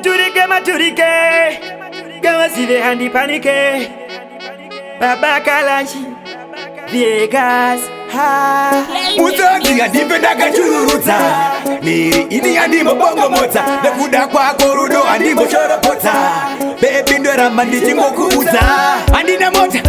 maturike Kama sive handi panike Baba Kalanchi Vegas Muzongi andipenda kachururuta Niri ini andimo bongo mota Nekuda kwa korudo andimo shoropota Baby ndo ramandi chingo kuuza Andina mota,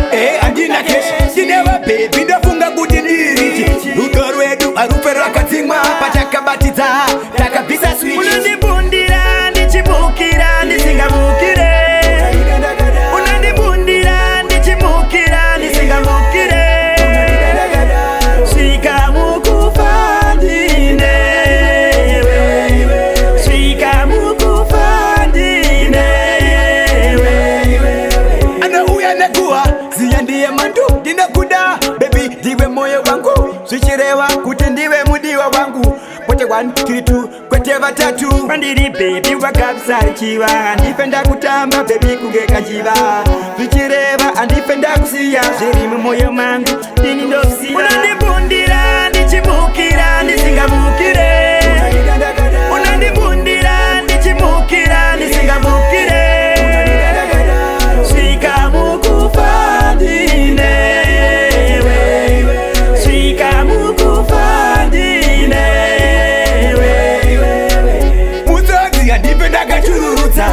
andina kesh Sinewa baby ndo funga kuti ndiri Udoro edu arupero akatimwa Pachaka batita, taka pisa switch Unandibundira, ndichibukira, ndisingamukire Unandibundira, ndichibukira, ndisingamukire Swika mukufandine Swika mukufandine Ana uya nakuwa, ziyandie mandu Dinakuda, baby diwe moyo wangu Swichirewa, kuti ndiwe mudiwa wangu Pote 1, 3, 2, kwete vatatu Mandiri baby wakabsari chiwa Andipenda kutamba baby kugeka jiva Swichireva, andipenda kusiya Zerimu moyo mangu, dini ndofsira Unandibundira, ndichibukira, ndisingamukire Unandibundira, ndichibukira, ndisingamukire Swika mukufandine Swika mukufandine Muzongi andipenda kachururuta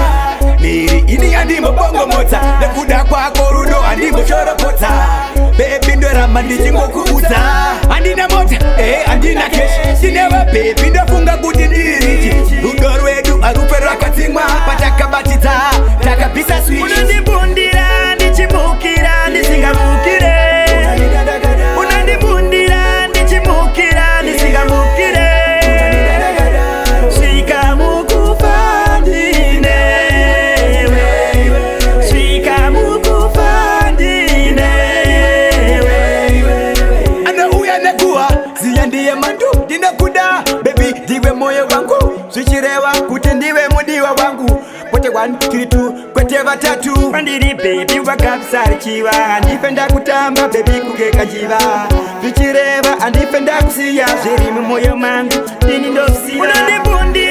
Niri ini andimo bongo mota Nekuda kwa korudo andimo shoropota Baby ndo ramandi chingo kuuza Andina mota, andina kesh Sinewa baby ndo funga kuti ndiri Udoro edu arupero akatimwa Pachaka batita, taka pisa switch Unandibundira, ndichibukira, ndisingamukire Unandibundira, ndichibukira, ndisingamukire Swika mukufandine Swika mukufandine Ana uya nakuwa, ziyandie mandu Dinakuda, baby diwe moyo wangu Swichirewa, kuti ndiwe mudiwa wangu Pote 1, 3, 2, kwete vatatu Mandiri baby wakabsari chiwa Andipenda kutamba baby kugeka jiva Swichireva, andipenda kusiya Zerimu moyo mangu, dini ndofsira Unandibundira